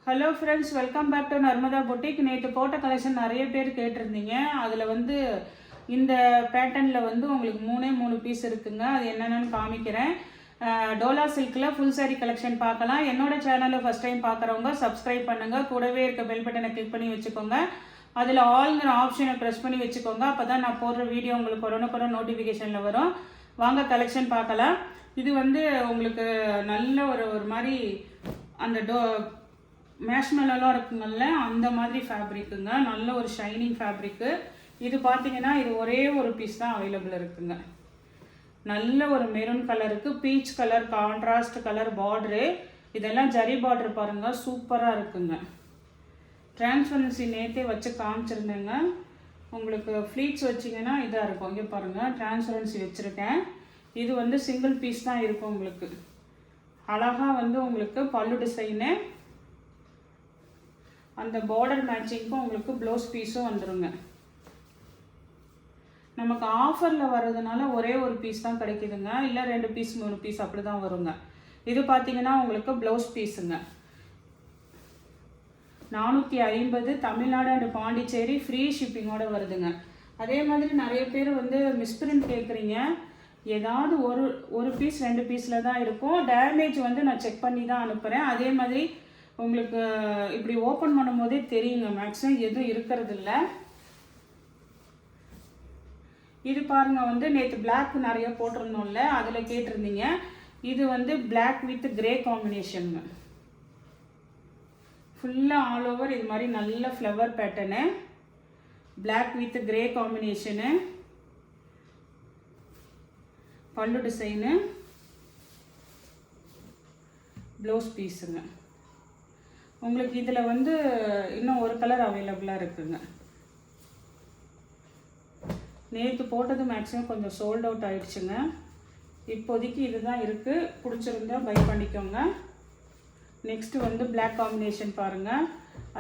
Hello friends, welcome back to Narmada boutique. நேற்று போட்ட collection நிறைய பேர் கேட்டிருந்தீங்க. அதில் வந்து இந்த பேட்டர்னில் வந்து உங்களுக்கு மூணு பீஸ் இருக்குங்க. அது என்னென்னு காமிக்கிறேன். டோலா சில்கில் ஃபுல் சாரி கலெக்ஷன் பார்க்கலாம். என்னோட சேனலை ஃபஸ்ட் டைம் பார்க்குறவங்க சப்ஸ்கிரைப் பண்ணுங்கள். கூடவே இருக்க பெல் பட்டனை கிளிக் பண்ணி வச்சுக்கோங்க. அதில் ஆல்ங்கிற ஆப்ஷனை ப்ரெஸ் பண்ணி வச்சுக்கோங்க. அப்போ தான் நான் போடுற வீடியோ உங்களுக்கு உடனுக்குடன் நோட்டிஃபிகேஷனில் வரும். வாங்க கலெக்ஷன் பார்க்கலாம். இது வந்து உங்களுக்கு நல்ல ஒரு மாதிரி அந்த மேஷ்மெல்லாம் இருக்குங்கல்ல, அந்த மாதிரி ஃபேப்ரிக்குங்க. நல்ல ஒரு ஷைனிங் ஃபேப்ரிக்கு. இது பார்த்தீங்கன்னா இது ஒரே ஒரு பீஸ் தான் அவைலபிள் இருக்குங்க. நல்ல ஒரு மெரூன் கலருக்கு peach colour contrast colour border. இதெல்லாம் ஜரி பார்டர் பாருங்கள், சூப்பராக இருக்குங்க. டிரான்ஸ்பரன்சி நேற்றே வச்சு காமிச்சிருந்தேங்க. உங்களுக்கு ஃப்ளீட்ஸ் வச்சிங்கன்னா இதாக இருக்கும். இங்கே பாருங்கள், டிரான்ஸ்பரன்சி வச்சுருக்கேன். இது வந்து சிங்கிள் பீஸ் தான் இருக்கும். உங்களுக்கு அழகாக வந்து உங்களுக்கு பல்லு டிசைனு, அந்த பார்டர் மேட்சிங்க்கும் உங்களுக்கு ப்ளவுஸ் பீஸும் வந்துடுங்க. நமக்கு ஆஃபரில் வர்றதுனால ஒரே ஒரு பீஸ் தான் கிடைக்குதுங்க. இல்லை 2 பீஸ் 3 பீஸ் அப்படி தான் வருங்க. இது பார்த்தீங்கன்னா உங்களுக்கு ப்ளவுஸ் பீஸுங்க. 450 தமிழ்நாடு அண்ட் பாண்டிச்சேரி ஃப்ரீ ஷிப்பிங்கோடு வருதுங்க. அதே மாதிரி நிறைய பேர் வந்து மிஸ்பிரிண்ட் கேட்குறீங்க. ஏதாவது ஒரு பீஸ் 2 பீஸில் தான் இருக்கும். டேமேஜ் வந்து நான் செக் பண்ணி தான் அனுப்புகிறேன். அதே மாதிரி உங்களுக்கு இப்படி ஓப்பன் பண்ணும் போதே தெரியுங்க, மேக்ஸிமம் எதுவும் இருக்கிறது இல்லை. இது பாருங்க, வந்து நேற்று பிளாக் நிறைய போட்டிருந்தோம்ல, அதில் கேட்டிருந்தீங்க. இது வந்து பிளாக் வித் கிரே காம்பினேஷனுங்க. ஃபுல்லாக ஆல் ஓவர் இது மாதிரி நல்ல flower pattern, black with grey combination, pallu design, blouse பீஸுங்க. உங்களுக்கு இதில் வந்து இன்னும் ஒரு கலர் அவைலபிளாக இருக்குங்க. நேற்று போட்டது மேக்ஸிமம் கொஞ்சம் சோல்ட் அவுட் ஆகிடுச்சுங்க. இப்போதைக்கு இதுதான் இருக்குது. பிடிச்சிருந்தா பை பண்ணிக்கோங்க. நெக்ஸ்ட்டு வந்து பிளாக் காம்பினேஷன் பாருங்கள்.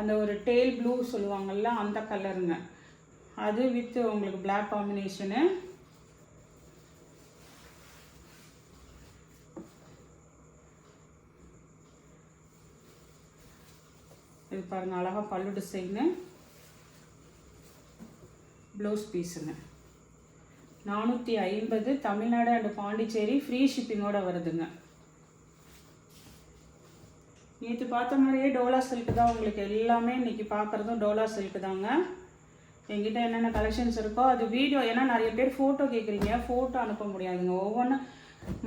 அந்த ஒரு டெயில் ப்ளூ சொல்லுவாங்கள்ல, அந்த கலருங்க. அது வித் உங்களுக்கு பிளாக் காம்பினேஷனு. இது பாருங்கள், அழகாக பல்லு டிசைனு, ப்ளவுஸ் பீஸுங்க. 450 தமிழ்நாடு அண்ட் பாண்டிச்சேரி ஃப்ரீ ஷிப்பிங்கோடு வருதுங்க. நேற்று பார்த்த மாதிரியே டோலா சில்க் தான் உங்களுக்கு எல்லாமே. இன்றைக்கி பார்க்குறதும் டோலா சில்க் தாங்க. என்கிட்ட என்னென்ன கலெக்ஷன்ஸ் இருக்கோ அது வீடியோ, ஏன்னா நிறைய பேர் ஃபோட்டோ கேட்குறீங்க, ஃபோட்டோ அனுப்ப முடியாதுங்க. ஒவ்வொன்றும்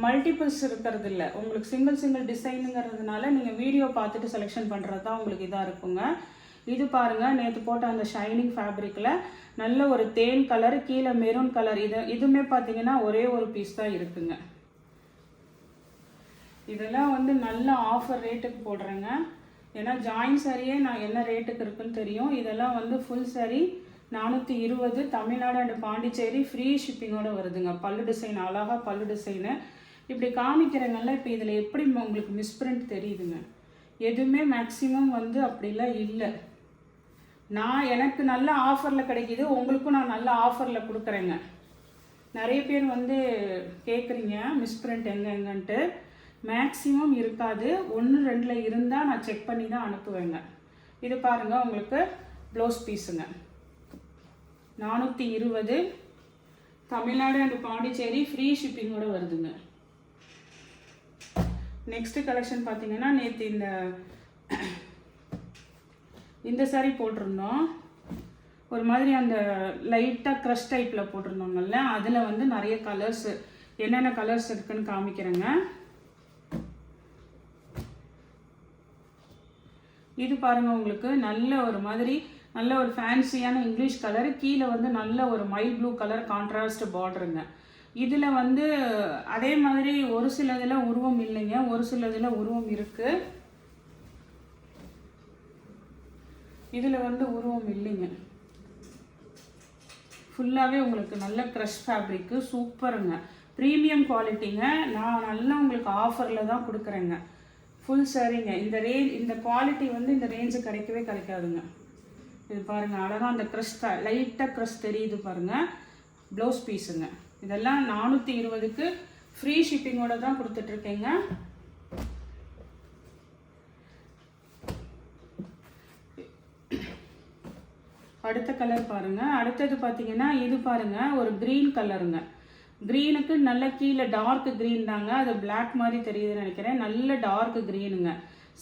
மல்டிபிள்ஸ் இருக்கிறது இல்லை. உங்களுக்கு சிங்கிள் டிசைனுங்கிறதுனால நீங்கள் வீடியோ பார்த்துட்டு செலெக்ஷன் பண்ணுறது தான் உங்களுக்கு இதாக இருக்குங்க. இது பாருங்கள், நேற்று போட்ட அந்த ஷைனிங் ஃபேப்ரிக்கில் நல்ல ஒரு தேன் கலர், கீழே மெரூன் கலர். இதுவுமே பார்த்தீங்கன்னா ஒரே ஒரு பீஸ் தான் இருக்குங்க. இதெல்லாம் வந்து நல்ல ஆஃபர் ரேட்டுக்கு போடுறேங்க. ஏன்னா ஜாயின் சாரியே நான் என்ன ரேட்டுக்கு இருக்குன்னு தெரியும். இதெல்லாம் வந்து full sari 420 Tamil Nadu and Pondicherry free ஷிப்பிங்கோடு வருதுங்க. பல்லு டிசைன் அழகாக பல்லு டிசைனு இப்படி காமிக்கிறேங்கல்ல. இப்போ இதில் எப்படி உங்களுக்கு மிஸ்பிரிண்ட் தெரியுதுங்க. எதுவுமே மேக்ஸிமம் வந்து அப்படிலாம் இல்லை. எனக்கு நல்ல ஆஃபரில் கிடைக்கிது, உங்களுக்கும் நான் நல்ல ஆஃபரில் கொடுக்குறேங்க. நிறைய பேர் வந்து கேட்குறீங்க மிஸ்பிரிண்ட் எங்கன்ட்டு. மேக்ஸிமம் இருக்காது, 1-2 இருந்தால் நான் செக் பண்ணி தான் அனுப்புவேங்க. இது பாருங்கள், உங்களுக்கு ப்ளவுஸ் பீஸுங்க. 420 தமிழ்நாடு அண்ட் பாண்டிச்சேரி ஃப்ரீ ஷிப்பிங்கோடு வருதுங்க. நெக்ஸ்ட்டு கலெக்ஷன் பார்த்தீங்கன்னா, நேற்று இந்த சாரீ போட்டிருந்தோம். ஒரு மாதிரி அந்த லைட்டாக க்ரஷ் டைப்பில் போட்டிருந்தோங்கல்ல, அதில் வந்து நிறைய கலர்ஸ், என்னென்ன கலர்ஸ் இருக்குன்னு காமிக்கிறேங்க. இது பாருங்கள், உங்களுக்கு நல்ல ஒரு மாதிரி நல்ல ஒரு ஃபேன்சியான இங்கிலீஷ் கலர், கீழே வந்து நல்ல ஒரு மைல் ப்ளூ கலர் கான்ட்ராஸ்ட் பார்டருங்க. இதில் வந்து அதே மாதிரி ஒரு சில இதில் உருவம் இல்லைங்க, ஒரு சில இதில் உருவம் இருக்குது. இதில் வந்து உருவம் இல்லைங்க. ஃபுல்லாகவே உங்களுக்கு நல்ல க்ரஷ் ஃபேப்ரிக்கு, சூப்பருங்க, ப்ரீமியம் குவாலிட்டிங்க. நான் நல்லா உங்களுக்கு ஆஃபரில் தான் கொடுக்குறேங்க. ஃபுல் சாரிங்க. இந்த குவாலிட்டி வந்து இந்த ரேஞ்சு கிடைக்காதுங்க. இது பாருங்கள், அழகாக அந்த க்ரஷ் லைட்டாக க்ரஷ் தெரியுது பாருங்கள். ப்ளவுஸ் பீஸுங்க. இதெல்லாம் 420க்கு ஃப்ரீ ஷிப்பிங்கோடு தான் கொடுத்துட்ருக்கேங்க. அடுத்த கலர் பாருங்கள். அடுத்தது பார்த்தீங்கன்னா இது பாருங்கள், ஒரு க்ரீன் கலருங்க. க்ரீனுக்கு நல்ல கீழே டார்க் க்ரீன் தாங்க, அது பிளாக் மாதிரி தெரியுதுன்னு நினைக்கிறேன். நல்ல டார்க் க்ரீனுங்க.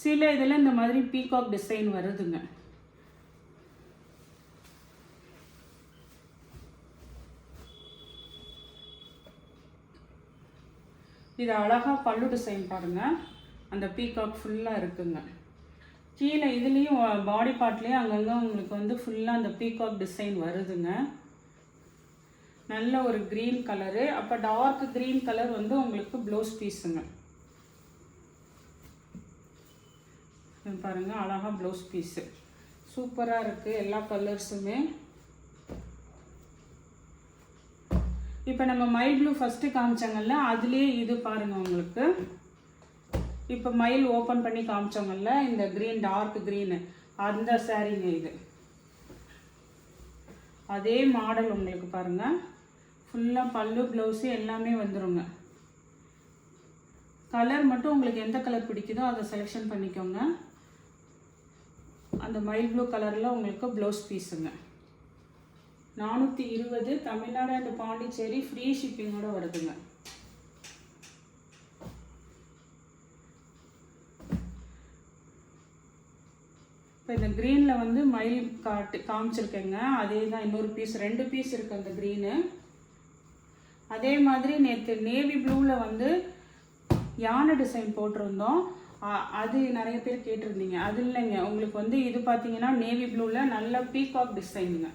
சில இதில் இந்த மாதிரி பீகாக் டிசைன் வருதுங்க. இது அழகாக பல்லு டிசைன் பாருங்கள், அந்த பீகாக் ஃபுல்லாக இருக்குங்க. கீழே இதுலேயும் பாடி பார்ட்லேயும் அங்கங்கே உங்களுக்கு வந்து ஃபுல்லாக அந்த பீகாக் டிசைன் வருதுங்க. நல்ல ஒரு க்ரீன் கலரு. அப்போ டார்க் க்ரீன் கலர் வந்து உங்களுக்கு ப்ளவுஸ் பீஸுங்க. பாருங்கள், அழகாக ப்ளவுஸ் பீஸு சூப்பராக இருக்குது, எல்லா கலர்ஸுமே. இப்போ நம்ம மயில் ப்ளூ ஃபஸ்ட்டு காமிச்சாங்கல்ல, அதுலேயே இது பாருங்கள் உங்களுக்கு. இப்போ மயில் ஓப்பன் பண்ணி காமிச்சோங்கல்ல, இந்த க்ரீன் டார்க் க்ரீனு, அந்த சாரீங்க இது. அதே மாடல் உங்களுக்கு பாருங்கள், ஃபுல்லாக பல்லு ப்ளவுஸு எல்லாமே வந்துடுங்க. கலர் மட்டும் உங்களுக்கு எந்த கலர் பிடிக்குதோ அதை செலெக்ஷன் பண்ணிக்கோங்க. அந்த மயில் ப்ளூ கலரில் உங்களுக்கு ப்ளவுஸ் பீஸுங்க. 420 தமிழ்நாடு அண்ட் பாண்டிச்சேரி ஃப்ரீ ஷிப்பிங்கோடு வருதுங்க. இப்போ இந்த க்ரீனில் வந்து மயில் காமிச்சிருக்கேங்க. அதே தான் இன்னொரு பீஸ், 2 பீஸ் இருக்குது அந்த க்ரீனு. அதே மாதிரி நேற்று நேவி ப்ளூவில் வந்து யானை டிசைன் போட்டிருந்தோம், அது நிறைய பேர் கேட்டிருந்தீங்க. அது இல்லைங்க, உங்களுக்கு வந்து இது பார்த்தீங்கன்னா நேவி ப்ளூவில் நல்ல பீகாக் டிசைனுங்க.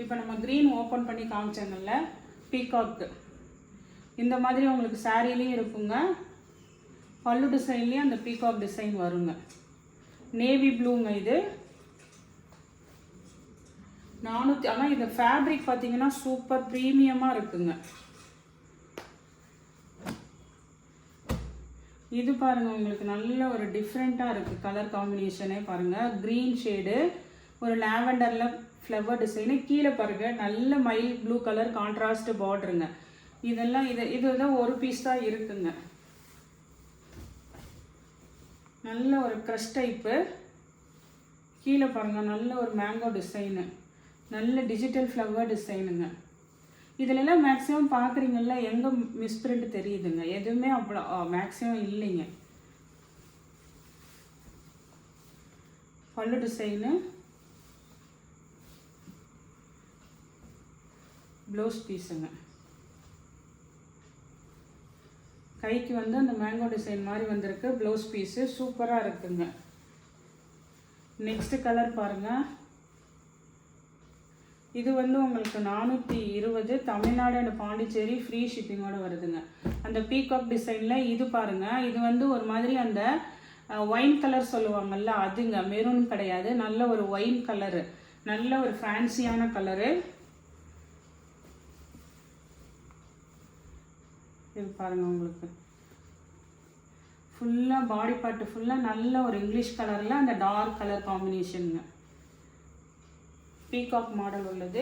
இப்போ நம்ம க்ரீன் ஓப்பன் பண்ணி காமிச்சோங்கல்ல, பீகாக்கு இந்த மாதிரி உங்களுக்கு சாரீலையும் இருக்குங்க, பல்லு டிசைன்லேயும் அந்த பீகாக் டிசைன் வருங்க. நேவி ப்ளூங்க இது. 400. ஆனால் இந்த ஃபேப்ரிக் பார்த்தீங்கன்னா சூப்பர் ப்ரீமியமாக இருக்குங்க. இது பாருங்கள், உங்களுக்கு நல்ல ஒரு டிஃப்ரெண்ட்டாக இருக்குது கலர் காம்பினேஷனே பாருங்கள். க்ரீன் ஷேடு, ஒரு லாவெண்டரில் ஃப்ளவர் டிசைனு, கீழே பாருங்கள் நல்ல மயில் ப்ளூ கலர் கான்ட்ராஸ்ட் பார்டருங்க. இதெல்லாம் இதுதான் ஒரு பீஸ் தான் இருக்குங்க. நல்ல ஒரு க்ரஷ் டைப்பு. கீழே பாருங்கள் நல்ல ஒரு மேங்கோ டிசைனு, நல்ல டிஜிட்டல் ஃப்ளவர் டிசைனுங்க. இதிலெல்லாம் மேக்ஸிமம் பார்க்குறீங்கல்ல, எங்கே மிஸ்பிரிண்ட் தெரியுதுங்க, எதுவுமே அவ்வளோ மேக்ஸிமம் இல்லைங்க. பல்லு டிசைனு, ப்ளவுஸ் பீஸுங்க. கைக்கு வந்து அந்த மேங்கோ டிசைன் மாதிரி வந்திருக்கு ப்ளவுஸ் பீஸு, சூப்பராக இருக்குங்க. நெக்ஸ்ட் கலர் பாருங்கள். இது வந்து உங்களுக்கு 420 தமிழ்நாடு அண்ட் பாண்டிச்சேரி ஃப்ரீ ஷிப்பிங்கோடு வருதுங்க. அந்த பீகாக் டிசைனில் இது பாருங்கள், இது வந்து ஒரு மாதிரி அந்த ஒயின் கலர் சொல்லுவாங்கள்ல, அதுங்க மெரூன் கிடையாது, நல்ல ஒரு ஒயின் கலரு, நல்ல ஒரு ஃபேன்சியான கலரு. இது பாருங்கள், உங்களுக்கு ஃபுல்லாக பாடி பார்ட்டு ஃபுல்லாக நல்ல ஒரு இங்கிலீஷ் கலரில் அந்த டார்க் கலர் காம்பினேஷனுங்க. பீகாக் மாடல் உள்ளது.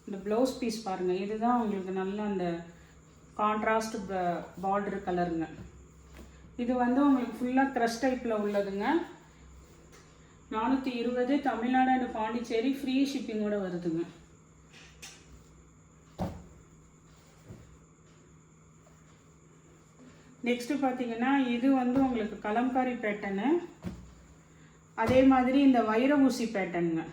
இந்த ப்ளவுஸ் பீஸ் பாருங்கள், இதுதான் உங்களுக்கு நல்ல அந்த கான்ட்ராஸ்ட் பார்டர் கலருங்க. இது வந்து உங்களுக்கு ஃபுல்லாக க்ரஷ் டைப்பில் உள்ளதுங்க. 420 தமிழ்நாடு அண்ட் பாண்டிச்சேரி ஃப்ரீ ஷிப்பிங்கோடு வருதுங்க. நெக்ஸ்ட்டு பார்த்தீங்கன்னா இது வந்து உங்களுக்கு கலம்காரி பேட்டர்னு, அதே மாதிரி இந்த வைர ஊசி பேட்டர்னுங்க.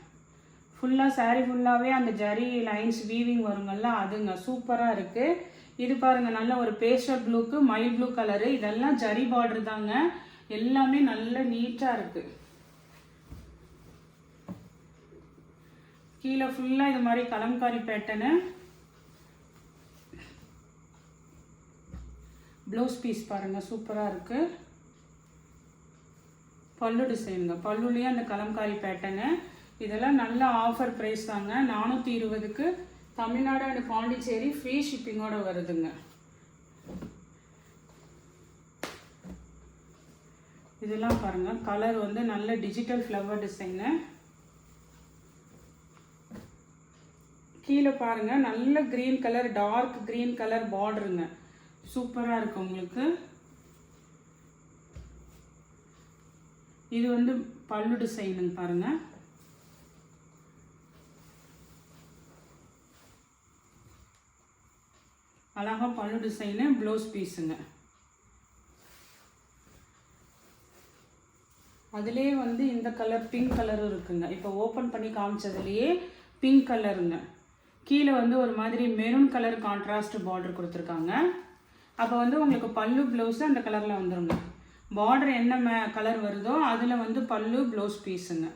ஃபுல்லாக சாரீ ஃபுல்லாகவே அந்த ஜரி லைன்ஸ் வீவிங் வருங்கள்ல, அதுங்க சூப்பராக இருக்குது. இது பாருங்கள் நல்ல ஒரு பேஸ்டல் ப்ளூக்கு மயில் ப்ளூ கலரு, இதெல்லாம் ஜரி பார்டர் தாங்க, எல்லாமே நல்ல நீட்டாக இருக்குது. கீழே ஃபுல்லாக இது மாதிரி கலம்காரி பேட்டர்னு. ப்ளவுஸ் பீஸ் பாருங்கள் சூப்பராக இருக்குது. பல்லு டிசைனுங்க, பல்லுலேயே அந்த கலம்காரி பேட்டர்னு. இதெல்லாம் நல்ல ஆஃபர் ப்ரைஸ் தாங்க. 420க்கு தமிழ்நாடு அண்ட் பாண்டிச்சேரி ஃப்ரீ ஷிப்பிங்கோடு வருதுங்க. இதெல்லாம் பாருங்கள், கலர் வந்து நல்ல டிஜிட்டல் ஃப்ளவர் டிசைனு. கீழே பாருங்கள் நல்ல green colour, dark green colour பார்டருங்க, சூப்பராக இருக்குது உங்களுக்கு. இது வந்து பல்லு டிசைனுங்க பாருங்கள். அழகாக பல்லு டிசைனு, ப்ளவுஸ் பீஸுங்க. அதுலேயே வந்து இந்த கலர் பிங்க் கலரும் இருக்குங்க. இப்போ ஓப்பன் பண்ணி காமிச்சதுலேயே பிங்க் கலருங்க. கீழே வந்து ஒரு மாதிரி மெரூன் கலர் கான்ட்ராஸ்ட் பார்டர் கொடுத்துருக்காங்க. அப்போ வந்து உங்களுக்கு பல்லு ப்ளவுஸு அந்த கலரில் வந்துடுங்க. பார்டர் என்ன கலர் வருதோ அதில் வந்து பல்லு ப்ளவுஸ் பீஸுங்க.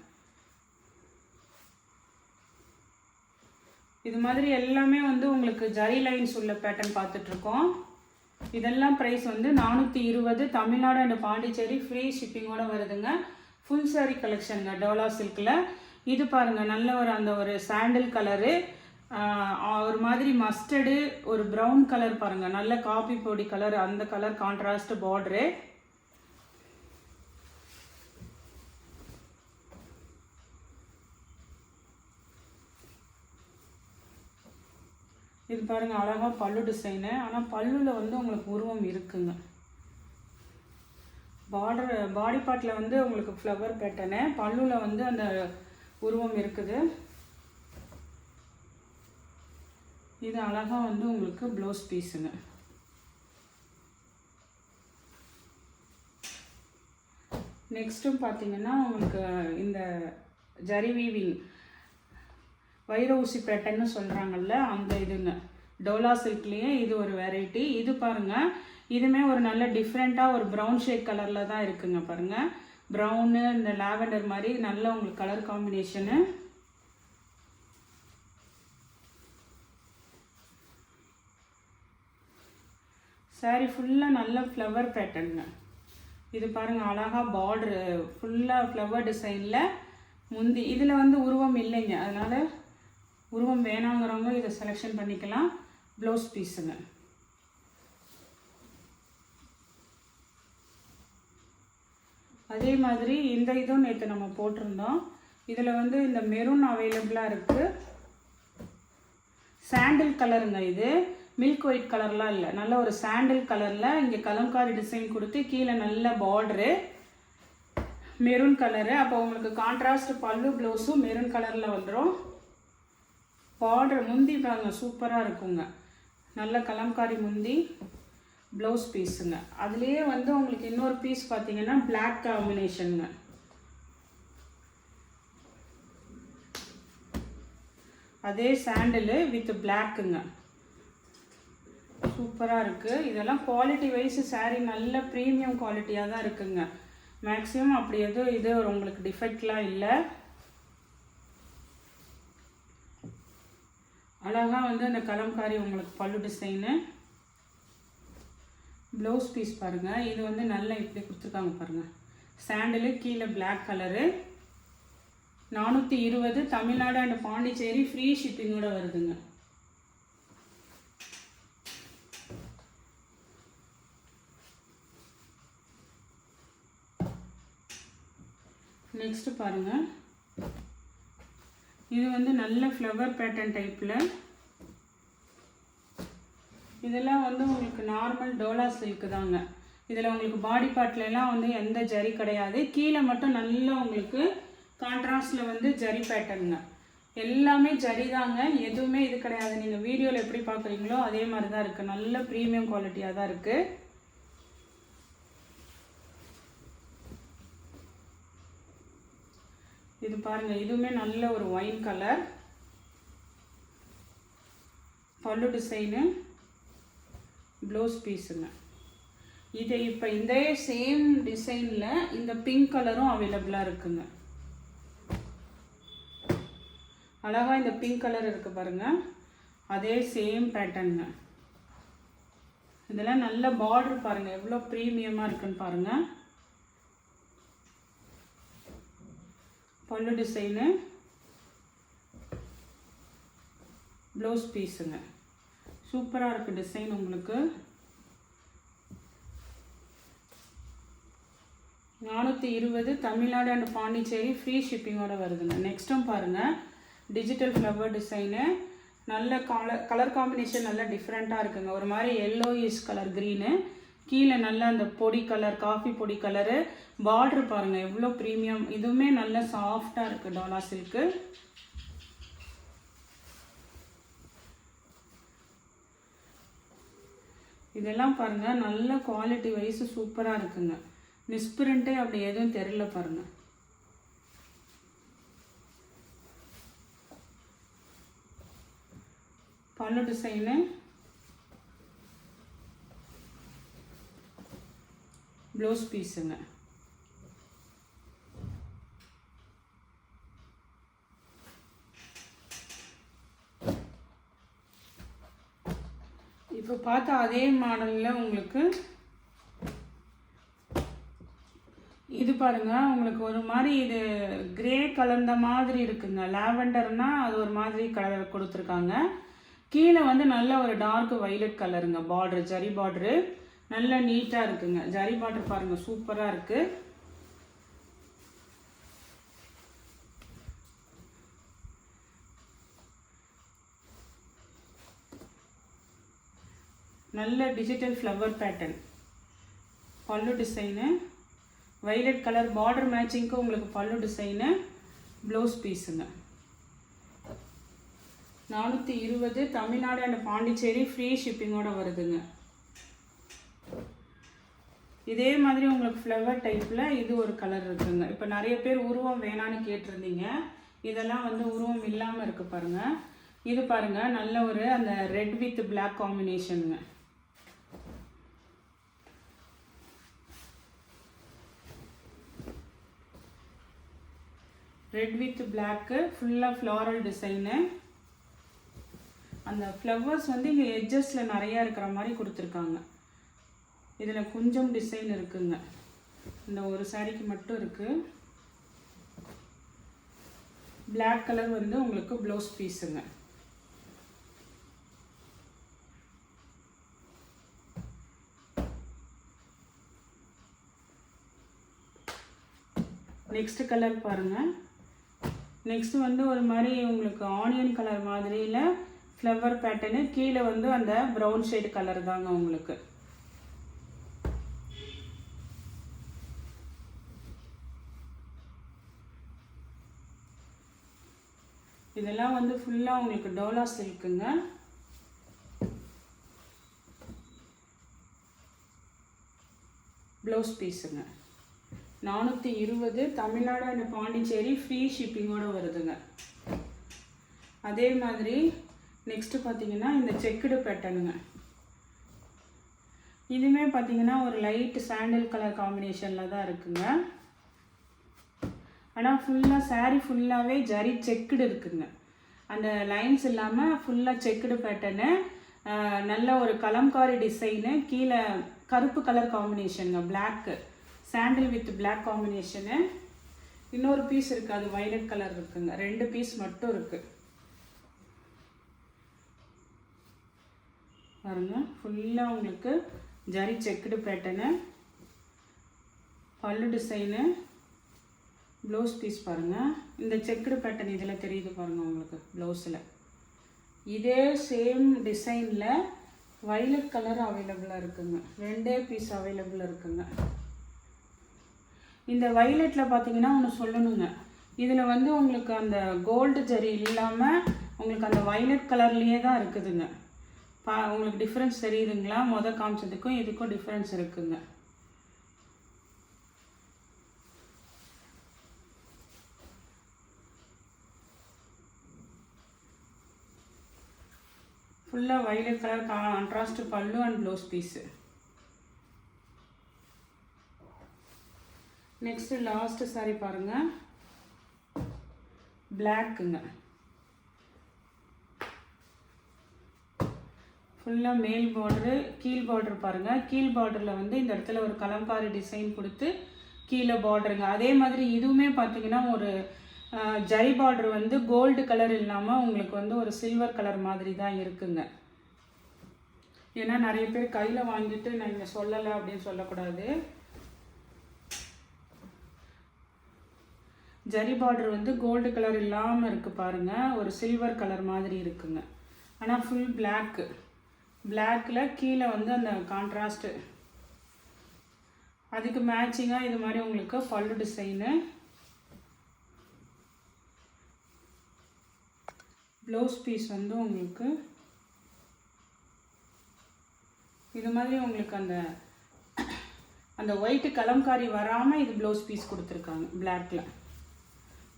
இது மாதிரி எல்லாமே வந்து உங்களுக்கு ஜரி லைன்ஸ் உள்ள பேட்டர்ன் பார்த்துட்ருக்கோம். இதெல்லாம் ப்ரைஸ் வந்து 420, தமிழ்நாடு அண்ட் பாண்டிச்சேரி ஃப்ரீ ஷிப்பிங்கோடு வருதுங்க. ஃபுல் சாரி கலெக்ஷனுங்க டோலா சில்கில். இது பாருங்கள், நல்ல ஒரு சாண்டில் கலரு, ஒரு மாதிரி மஸ்டர்டு, ஒரு ப்ரௌன் கலர் பாருங்கள், நல்ல காபி பொடி கலர், அந்த கலர் கான்ட்ராஸ்ட் பார்டரு. இது பாருங்கள், அழகாக பல்லு டிசைனு. ஆனால் பல்லுவில் வந்து உங்களுக்கு உருவம் இருக்குங்க. பாடி பார்ட்டில் வந்து உங்களுக்கு ஃப்ளவர் பேட்டர்னு, பல்லுவில் வந்து அந்த உருவம் இருக்குது. இது அழகாக வந்து உங்களுக்கு ப்ளவுஸ் பீஸுங்க. நெக்ஸ்ட்டும் பார்த்தீங்கன்னா உங்களுக்கு இந்த ஜரி வீவிங் வைர ஊசி பேட்டர்ன்னு சொல்கிறாங்கல்ல, அந்த இதுங்க டோலா சில்க்லேயே இது ஒரு வெரைட்டி. இது பாருங்கள், இதுவுமே ஒரு நல்ல டிஃப்ரெண்ட்டாக ஒரு ப்ரௌன் ஷேட் கலரில் தான் இருக்குங்க. பாருங்கள், ப்ரௌனு இந்த லாவெண்டர் மாதிரி நல்ல உங்களுக்கு கலர் காம்பினேஷனு. சாரீ ஃபுல்லாக நல்ல ஃப்ளவர் பேட்டர்னுங்க. இது பாருங்கள், அழகாக பார்ட்ரு ஃபுல்லாக ஃப்ளவர் டிசைனில் முந்தி. இதில் வந்து உருவம் இல்லைங்க, அதனால் உருவம் வேணாங்கிறவங்க இதை செலெக்ஷன் பண்ணிக்கலாம். ப்ளவுஸ் பீஸுங்க. அதே மாதிரி இந்த இதுவும் நேற்று நம்ம போட்டிருந்தோம். இதில் வந்து இந்த மெரூன் அவைலபிளாக இருக்குது. சாண்டில் கலருங்க. இது மில்க் ஒயிட் கலர்லாம் இல்லை, நல்ல ஒரு சாண்டில் கலரில் இங்கே கலம்காரி டிசைன் கொடுத்து கீழே நல்ல பார்டரு மெரூன் கலரு. அப்போ உங்களுக்கு கான்ட்ராஸ்ட் பல்லு ப்ளவுஸும் மெரூன் கலரில் வந்துடும். பார்டர் முந்தி பாருங்க சூப்பராக இருக்குங்க, நல்ல கலம்காரி முந்தி, ப்ளவுஸ் பீஸுங்க. அதுலேயே வந்து உங்களுக்கு இன்னொரு பீஸ் பார்த்தீங்கன்னா பிளாக் காம்பினேஷனுங்க. அதே சாண்டிலு வித் பிளாக்குங்க, சூப்பராக இருக்குது. இதெல்லாம் குவாலிட்டி வைஸ் சாரீ நல்ல ப்ரீமியம் குவாலிட்டியாக தான் இருக்குங்க. மேக்ஸிமம் அப்படி எதுவும் இது உங்களுக்கு டிஃபெக்ட்லாம் இல்லை. அழகாக வந்து அந்த கலம்காரி உங்களுக்கு பல்லு டிசைனு, ப்ளவுஸ் பீஸ் பாருங்கள். இது வந்து நல்லா இப்படி கொடுத்துருக்காங்க பாருங்கள், சாண்டிலு கீழே black colour. 420, Tamil Nadu and Pondicherry free ஷிப்பிங்கோட வருதுங்க. நெக்ஸ்ட் பாருங்கள், இது வந்து நல்ல ஃப்ளவர் பேட்டர்ன் டைப்பில். இதெல்லாம் வந்து உங்களுக்கு நார்மல் டோலா சில்க்கு தாங்க. இதில் உங்களுக்கு பாடி பார்ட்லலாம் வந்து எந்த ஜரி கிடையாது, கீழே மட்டும் நல்லா உங்களுக்கு கான்ட்ராஸ்டில் வந்து ஜரி பேட்டர்னுங்க. எல்லாமே ஜரி தாங்க, எதுவுமே இது கிடையாது. நீங்கள் வீடியோவில் எப்படி பார்க்குறீங்களோ அதே மாதிரி தான் இருக்குது, நல்ல ப்ரீமியம் குவாலிட்டியாக தான் இருக்குது. இது பாருங்கள், இதுவுமே நல்ல ஒரு ஒயின் கலர், பல்லு டிசைனு, ப்ளவுஸ் பீஸுங்க. இது இப்போ இந்த சேம் டிசைனில் இந்த பிங்க் கலரும் அவைலபிளாக இருக்குங்க. அழகாக இந்த பிங்க் கலர் இருக்குது பாருங்கள், அதே சேம் பேட்டர்னுங்க. இதெல்லாம் நல்ல பார்டர் பாருங்கள் எவ்வளோ ப்ரீமியமாக இருக்குன்னு பாருங்கள். பல்லு டிசைனு, ப்ளவுஸ் பீஸுங்க, சூப்பராக இருக்குது டிசைன் உங்களுக்கு. 420, தமிழ்நாடு அண்ட் பாண்டிச்சேரி ஃப்ரீ ஷிப்பிங்கோட வருதுங்க. நெக்ஸ்ட்டும் பாருங்கள், டிஜிட்டல் ஃப்ளவர் டிசைனு, நல்ல கலர் காம்பினேஷன் நல்லா டிஃப்ரெண்ட்டாக இருக்குங்க. ஒரு மாதிரி எல்லோயிஷ் கலர் க்ரீனு, கீழே நல்லா அந்த பொடி கலர் காஃபி பொடி கலரு. பார்ட்ரு பாருங்கள் எவ்வளோ ப்ரீமியம், இதுவுமே நல்ல சாஃப்டாக இருக்குது டோலா சில்க்கு. இதெல்லாம் பாருங்கள், நல்ல குவாலிட்டி வைஸ் சூப்பராக இருக்குங்க. மிஸ்பிரிண்ட்டே அப்படி எதுவும் தெரியல பாருங்கள். பல்லு டிசைனு, ப்ளவுஸ் பீஸுங்க. இப்போ பார்த்தா அதே மாடலில் உங்களுக்கு இது பாருங்கள், உங்களுக்கு ஒரு மாதிரி இது கிரே கலந்த மாதிரி இருக்குங்க. லாவெண்டர்னால் அது ஒரு மாதிரி கலர் கொடுத்துருக்காங்க. கீழே வந்து நல்ல ஒரு டார்க் வைலட் கலருங்க. பார்டரு, ஜரி பார்டரு நல்லா நீட்டாக இருக்குங்க. ஜரி பார்டர் பாருங்கள், சூப்பராக இருக்குது. நல்ல டிஜிட்டல் ஃப்ளவர் பேட்டர்ன். பல்லு டிசைனு, வைலட் கலர் பார்டர் மேட்சிங்க்கு உங்களுக்கு பல்லு டிசைனு, ப்ளவுஸ் பீஸுங்க. 420 தமிழ்நாடு அண்ட் பாண்டிச்சேரி ஃப்ரீ ஷிப்பிங்கோடு வருதுங்க. இதே மாதிரி உங்களுக்கு ஃப்ளவர் டைப்பில் இது ஒரு கலர் இருக்குங்க. இப்போ நிறைய பேர் உருவம் வேணான்னு கேட்டிருந்தீங்க. இதெல்லாம் வந்து உருவம் இல்லாமல் இருக்குது பாருங்கள். இது பாருங்கள், நல்ல ஒரு அந்த ரெட் வித் பிளாக் காம்பினேஷனுங்க. ரெட் வித் பிளாக்கு, ஃபுல்லாக ஃப்ளாரல் டிசைனு. அந்த ஃப்ளவர்ஸ் வந்து இங்கே எட்ஜஸில் நிறையா இருக்கிற மாதிரி கொடுத்துருக்காங்க. இதில் கொஞ்சம் டிசைன் இருக்குங்க. இந்த ஒரு சாரிக்கு மட்டும் இருக்குது. பிளாக் கலர் வந்து உங்களுக்கு ப்ளவுஸ் பீஸுங்க. நெக்ஸ்ட் கலர் பாருங்கள். நெக்ஸ்ட் வந்து ஒரு மாதிரி உங்களுக்கு ஆனியன் கலர் மாதிரியில் ஃப்ளவர் பேட்டர்னு, கீழே வந்து அந்த ப்ரௌன் ஷேடு கலர் தாங்க உங்களுக்கு. இதெல்லாம் வந்து ஃபுல்லாக உங்களுக்கு டோலா சில்க்குங்க. ப்ளவுஸ் பீஸுங்க. 420 தமிழ்நாடு அண்ட் பாண்டிச்சேரி ஃப்ரீ ஷிப்பிங்கோடு வருதுங்க. அதே மாதிரி நெக்ஸ்ட்டு பார்த்தீங்கன்னா இந்த செக்குடு பேட்டர்னுங்க. இதுவுமே பார்த்தீங்கன்னா ஒரு லைட் சாண்டில் கலர் காம்பினேஷனில் தான் இருக்குங்க. ஆனால் ஃபுல்லாக சாரீ ஃபுல்லாகவே ஜரி செக்குடு இருக்குங்க. அந்த லைன்ஸ் இல்லாமல் ஃபுல்லாக செக்குடு பேட்டர்னு, நல்ல ஒரு கலம்காரி டிசைனு, கீழே கருப்பு கலர் காம்பினேஷனுங்க. பிளாக்கு சாண்டில் வித் பிளாக் காம்பினேஷனு. இன்னொரு பீஸ் இருக்குது, அது வைலட் கலர் இருக்குங்க. 2 பீஸ் மட்டும் இருக்குது பாருங்க. ஃபுல்லாக உங்களுக்கு ஜரி செக்குடு பேட்டர்னு, பல்லு டிசைனு, ப்ளவுஸ் பீஸ் பாருங்கள். இந்த செக்குடு பேட்டர்ன் இதில் தெரியுது பாருங்கள் உங்களுக்கு ப்ளவுஸில். இதே சேம் டிசைனில் வைலட் கலர் அவைலபிளாக இருக்குங்க. 2 பீஸ் அவைலபிள் இருக்குங்க. இந்த வைலட்டில் பார்த்தீங்கன்னா ஒன்று சொல்லணுங்க. இதில் வந்து உங்களுக்கு அந்த கோல்டு ஜரி இல்லாமல் உங்களுக்கு அந்த வைலட் கலர்லேயே தான் இருக்குதுங்க. உங்களுக்கு டிஃப்ரென்ஸ் தெரியுதுங்களா? மொதல் காமிச்சதுக்கும் இதுக்கும் டிஃப்ரென்ஸ் இருக்குங்க. ஃபுல்லாக violet colour contrast pallu and blouse piece. Next last sari பாருங்கள், பிளாக்குங்க. ஃபுல்லாக மேல் பார்டரு, கீழ் பார்டர் பாருங்கள். கீழ் பார்டரில் வந்து இந்த இடத்துல ஒரு கலம்காரி டிசைன் கொடுத்து கீழே பார்டருங்க. அதே மாதிரி இதுவுமே பார்த்தீங்கன்னா ஒரு ஜரி பார்டர் வந்து கோல்டு கலர் இல்லாமல் உங்களுக்கு வந்து ஒரு சில்வர் கலர் மாதிரி தான் இருக்குங்க. ஏன்னா நிறைய பேர் கையில் வாங்கிட்டு நான் இங்கே சொல்லலை அப்படின்னு சொல்லக்கூடாது. ஜரி பார்டர் வந்து கோல்டு கலர் இல்லாமல் இருக்குது பாருங்கள், ஒரு சில்வர் கலர் மாதிரி இருக்குங்க. ஆனால் ஃபுல் பிளாக்கு, பிளாக்கில் கீழே வந்து அந்த கான்ட்ராஸ்ட்டு, அதுக்கு மேட்சிங்காக இது மாதிரி உங்களுக்கு பல்லு டிசைனு, ப்ளவுஸ் பீஸ் வந்து உங்களுக்கு இது மாதிரி உங்களுக்கு அந்த ஒயிட்டு கலம்காரி வராமல் இது ப்ளவுஸ் பீஸ் கொடுத்துருக்காங்க பிளாக்ல.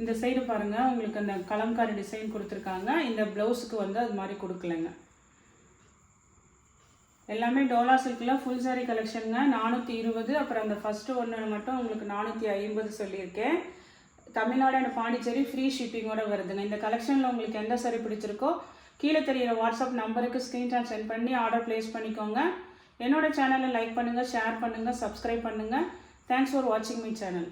இந்த சைடு பாருங்கள் உங்களுக்கு அந்த கலம்காரி டிசைன் கொடுத்துருக்காங்க. இந்த ப்ளவுஸுக்கு வந்து அது மாதிரி கொடுக்கலைங்க. எல்லாமே டோலா சில்கில் ஃபுல் சாரீ கலெக்ஷனுங்க. 420. அப்புறம் அந்த ஃபஸ்ட்டு ஒன்று மட்டும் உங்களுக்கு 450 சொல்லியிருக்கேன். தமிழ்நாடு அண்ட் பாண்டிச்சேரி ஃப்ரீ ஷிப்பிங்கோட வருதுங்க. இந்த கலெக்ஷனில் உங்களுக்கு எந்த சாரீ பிடிச்சிருக்கோ கீழே தெரியிற வாட்ஸ்அப் நம்பருக்கு ஸ்க்ரீன்ஷாட் சென்ட் பண்ணி ஆர்டர் ப்ளேஸ் பண்ணிக்கோங்க. என்னோட சேனலை லைக் பண்ணுங்கள், ஷேர் பண்ணுங்கள், சப்ஸ்கிரைப் பண்ணுங்கள். தேங்க்ஸ் ஃபார் வாட்சிங் மை சேனல்.